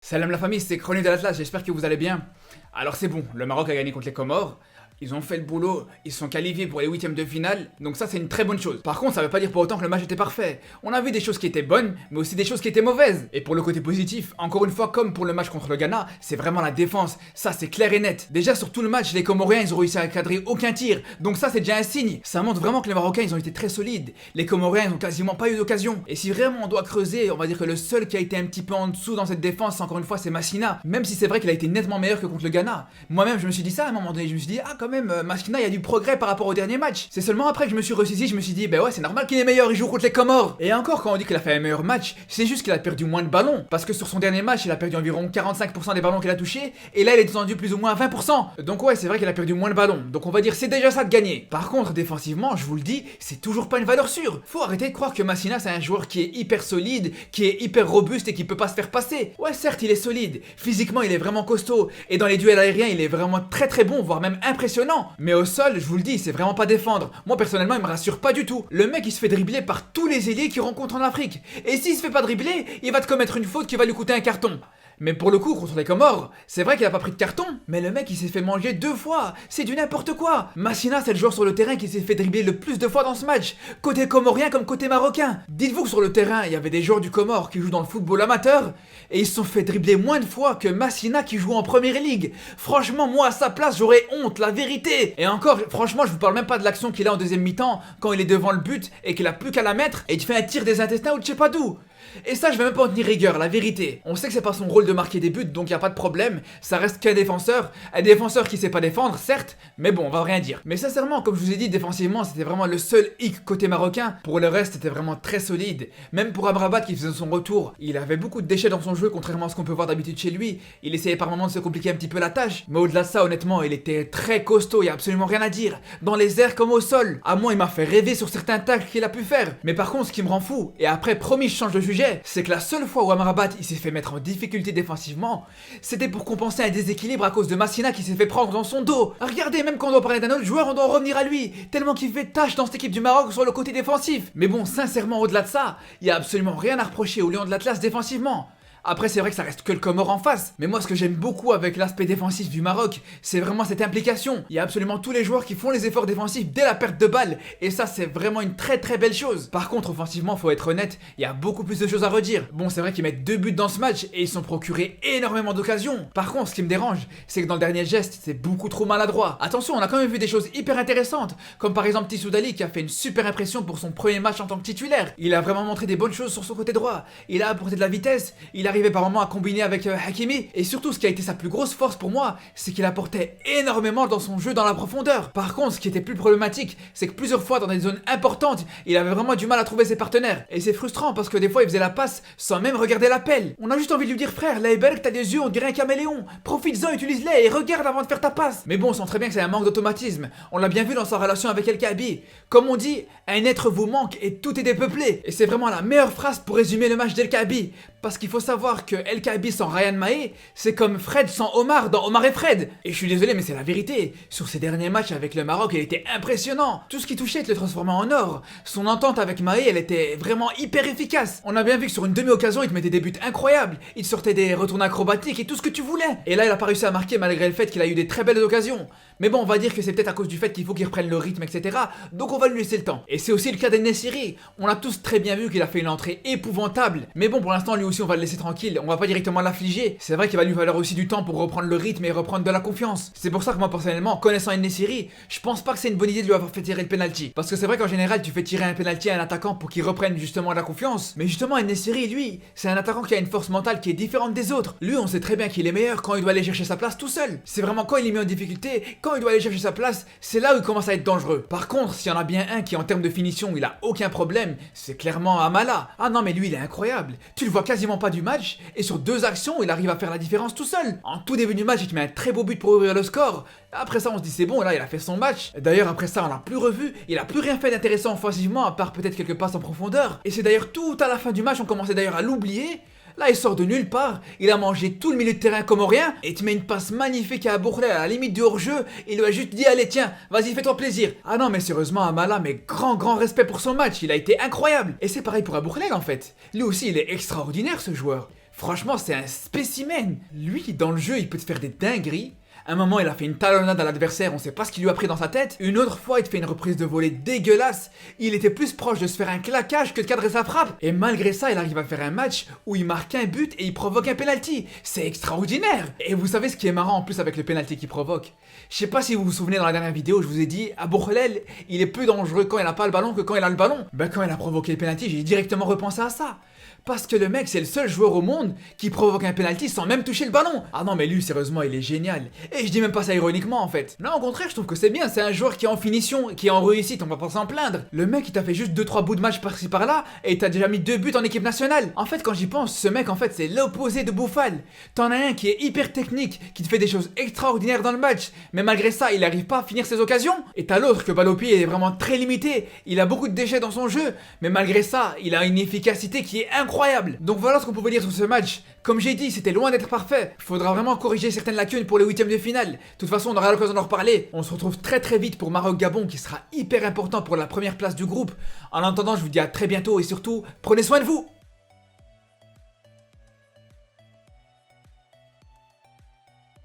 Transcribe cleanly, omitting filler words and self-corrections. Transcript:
Salam la famille, c'est Chronique de l'Atlas, j'espère que vous allez bien. Alors c'est bon, le Maroc a gagné contre les Comores. Ils ont fait le boulot, ils sont qualifiés pour les huitièmes de finale, donc ça c'est une très bonne chose. Par contre, ça veut pas dire pour autant que le match était parfait. On a vu des choses qui étaient bonnes, mais aussi des choses qui étaient mauvaises. Et pour le côté positif, encore une fois, comme pour le match contre le Ghana, c'est vraiment la défense. Ça c'est clair et net. Déjà sur tout le match, les Comoriens ils ont réussi à cadrer aucun tir, donc ça c'est déjà un signe. Ça montre vraiment que les Marocains ils ont été très solides. Les Comoriens ils ont quasiment pas eu d'occasion. Et si vraiment on doit creuser, on va dire que le seul qui a été un petit peu en dessous dans cette défense, encore une fois, c'est Massina. Même si c'est vrai qu'il a été nettement meilleur que contre le Ghana. Moi-même je me suis dit ça à un moment donné, je me suis dit ah quand même Massina il y a du progrès par rapport au dernier match. C'est seulement après que je me suis ressaisi, je me suis dit bah ouais c'est normal qu'il est meilleur, il joue contre les Comores. Et encore quand on dit qu'il a fait un meilleur match, c'est juste qu'il a perdu moins de ballons. Parce que sur son dernier match il a perdu environ 45% des ballons qu'il a touchés, et là il est descendu plus ou moins à 20%. Donc ouais c'est vrai qu'il a perdu moins de ballons. Donc on va dire c'est déjà ça de gagner. Par contre défensivement je vous le dis, c'est toujours pas une valeur sûre. Faut arrêter de croire que Massina c'est un joueur qui est hyper solide, qui est hyper robuste et qui peut pas se faire passer. Ouais certes il est solide, physiquement il est vraiment costaud, et dans les duels aériens il est vraiment très bon, voire même impressionnant. Mais au sol, je vous le dis, c'est vraiment pas défendre. Moi personnellement, il me rassure pas du tout. Le mec, il se fait dribbler par tous les ailiers qu'il rencontre en Afrique. Et s'il se fait pas dribbler, il va te commettre une faute qui va lui coûter un carton. Mais pour le coup, contre les Comores, c'est vrai qu'il a pas pris de carton, mais le mec il s'est fait manger 2 fois. C'est du n'importe quoi. Massina, c'est le joueur sur le terrain qui s'est fait dribbler le plus de fois dans ce match, côté comorien comme côté marocain. Dites-vous que sur le terrain, il y avait des joueurs du Comore qui jouent dans le football amateur, et ils se sont fait dribbler moins de fois que Massina qui joue en première ligue. Franchement, moi à sa place, j'aurais honte, la vérité. Et encore, franchement, je vous parle même pas de l'action qu'il a en deuxième mi-temps, quand il est devant le but et qu'il a plus qu'à la mettre, et il fait un tir des intestins ou je sais pas d'où. Et ça je vais même pas en tenir rigueur, la vérité. On sait que c'est pas son rôle de marquer des buts, donc y a pas de problème. Ça reste qu'un défenseur. Un défenseur qui sait pas défendre, certes, mais bon, on va rien dire. Mais sincèrement, comme je vous ai dit, défensivement, c'était vraiment le seul hic côté marocain. Pour le reste, c'était vraiment très solide. Même pour Amrabat qui faisait son retour, il avait beaucoup de déchets dans son jeu, contrairement à ce qu'on peut voir d'habitude chez lui. Il essayait par moments de se compliquer un petit peu la tâche. Mais au-delà de ça, honnêtement, il était très costaud, y a absolument rien à dire. Dans les airs comme au sol. À moi, il m'a fait rêver sur certains tacles qu'il a pu faire. Mais par contre, ce qui me rend fou, et après, promis, je change de sujet, c'est que la seule fois où Amrabat il s'est fait mettre en difficulté défensivement, c'était pour compenser un déséquilibre à cause de Massina qui s'est fait prendre dans son dos. Regardez, même quand on doit parler d'un autre joueur, on doit en revenir à lui, tellement qu'il fait tâche dans cette équipe du Maroc sur le côté défensif. Mais bon, sincèrement, au-delà de ça, il y a absolument rien à reprocher au Lion de l'Atlas défensivement. Après c'est vrai que ça reste que le Comore en face, mais moi ce que j'aime beaucoup avec l'aspect défensif du Maroc, c'est vraiment cette implication. Il y a absolument tous les joueurs qui font les efforts défensifs dès la perte de balle, et ça c'est vraiment une très belle chose. Par contre offensivement, faut être honnête, il y a beaucoup plus de choses à redire. Bon c'est vrai qu'ils mettent 2 buts dans ce match, et ils sont procurés énormément d'occasions. Par contre ce qui me dérange, c'est que dans le dernier geste, c'est beaucoup trop maladroit. Attention, on a quand même vu des choses hyper intéressantes, comme par exemple Tissou Dali qui a fait une super impression pour son premier match en tant que titulaire. Il a vraiment montré des bonnes choses sur son côté droit, il a apporté de la vitesse, il arrivait par moments à combiner avec Hakimi, et surtout ce qui a été sa plus grosse force pour moi, c'est qu'il apportait énormément dans son jeu dans la profondeur. Par contre ce qui était plus problématique, c'est que plusieurs fois dans des zones importantes, il avait vraiment du mal à trouver ses partenaires, et c'est frustrant parce que des fois il faisait la passe sans même regarder l'appel. On a juste envie de lui dire frère, Leiberg t'as des yeux on dirait un caméléon, profites-en, utilise-les et regarde avant de faire ta passe. Mais bon on sent très bien que c'est un manque d'automatisme, on l'a bien vu dans sa relation avec El Kaabi. Comme on dit, un être vous manque et tout est dépeuplé, et c'est vraiment la meilleure phrase pour résumer le match d'El Kaabi, parce qu'il faut savoir que El Kaabi sans Ryan Mahé, c'est comme Fred sans Omar dans Omar et Fred. Et je suis désolé mais c'est la vérité, sur ses derniers matchs avec le Maroc il était impressionnant. Tout ce qui touchait il le transformait en or. Son entente avec Mahé elle était vraiment hyper efficace. On a bien vu que sur une demi-occasion il te mettait des buts incroyables, il te sortait des retours acrobatiques et tout ce que tu voulais. Et là il a pas réussi à marquer malgré le fait qu'il a eu des très belles occasions. Mais bon on va dire que c'est peut-être à cause du fait qu'il faut qu'il reprenne le rythme etc. Donc on va lui laisser le temps. Et c'est aussi le cas d'En-Nesyri. On a tous très bien vu qu'il a fait une entrée épouvantable. Mais bon pour l'instant lui aussi on va le laisser tranquille, on va pas directement l'affliger. C'est vrai qu'il va lui falloir aussi du temps pour reprendre le rythme et reprendre de la confiance. C'est pour ça que moi personnellement, connaissant En-Nesyri, je pense pas que c'est une bonne idée de lui avoir fait tirer le penalty. Parce que c'est vrai qu'en général tu fais tirer un penalty à un attaquant pour qu'il reprenne justement de la confiance. Mais justement En-Nesyri lui, c'est un attaquant qui a une force mentale qui est différente des autres. Lui on sait très bien qu'il est meilleur quand il doit aller chercher sa place tout seul. C'est vraiment quand il est mis en difficulté, quand il doit aller chercher sa place, c'est là où il commence à être dangereux. Par contre, s'il y en a bien un qui en termes de finition il a aucun problème, c'est clairement Amala. Ah non mais lui il est incroyable. Tu le vois quasiment pas du match, et sur 2 actions il arrive à faire la différence tout seul. En tout début du match il te met un très beau but pour ouvrir le score. Après ça on se dit c'est bon, là il a fait son match. D'ailleurs après ça on l'a plus revu, il a plus rien fait d'intéressant offensivement à part peut-être quelques passes en profondeur. Et c'est d'ailleurs tout à la fin du match on commençait d'ailleurs à l'oublier. Là il sort de nulle part, il a mangé tout le milieu de terrain comorien et te met une passe magnifique à Bourlet à la limite du hors-jeu. Il lui a juste dit allez tiens, vas-y fais-toi plaisir. Ah non mais sérieusement Amala, mais grand respect pour son match, il a été incroyable. Et c'est pareil pour Abourlel en fait, lui aussi il est extraordinaire ce joueur. Franchement, c'est un spécimen. Lui, dans le jeu, il peut te faire des dingueries. Un moment, il a fait une talonnade à l'adversaire, on sait pas ce qu'il lui a pris dans sa tête. Une autre fois, il te fait une reprise de volée dégueulasse. Il était plus proche de se faire un claquage que de cadrer sa frappe. Et malgré ça, il arrive à faire un match où il marque un but et il provoque un penalty. C'est extraordinaire. Et vous savez ce qui est marrant en plus avec le penalty qu'il provoque? Je sais pas si vous vous souvenez dans la dernière vidéo, je vous ai dit, à Bourlel, il est plus dangereux quand il a pas le ballon que quand il a le ballon. Ben quand il a provoqué le penalty, j'ai directement repensé à ça. Parce que le mec, c'est le seul joueur au monde qui provoque un penalty sans même toucher le ballon. Ah non, mais lui, sérieusement, il est génial. Et je dis même pas ça ironiquement, en fait. Non, au contraire, je trouve que c'est bien. C'est un joueur qui est en finition, qui est en réussite, on va pas s'en plaindre. Le mec, il t'a fait juste 2-3 bouts de match par-ci par-là, et t'as déjà mis 2 buts en équipe nationale. En fait, quand j'y pense, ce mec, en fait, c'est l'opposé de Bouffal. T'en as un qui est hyper technique, qui te fait des choses extraordinaires dans le match, mais malgré ça, il arrive pas à finir ses occasions. Et t'as l'autre que balle au pied est vraiment très limité. Il a beaucoup de déchets dans son jeu, mais malgré ça, il a une efficacité qui est incroyable. Donc voilà ce qu'on pouvait dire sur ce match. Comme j'ai dit, c'était loin d'être parfait. Il faudra vraiment corriger certaines lacunes pour les huitièmes de finale. De toute façon, on aura l'occasion d'en reparler. On se retrouve très très vite pour Maroc-Gabon qui sera hyper important pour la première place du groupe. En attendant, je vous dis à très bientôt et surtout, prenez soin de vous.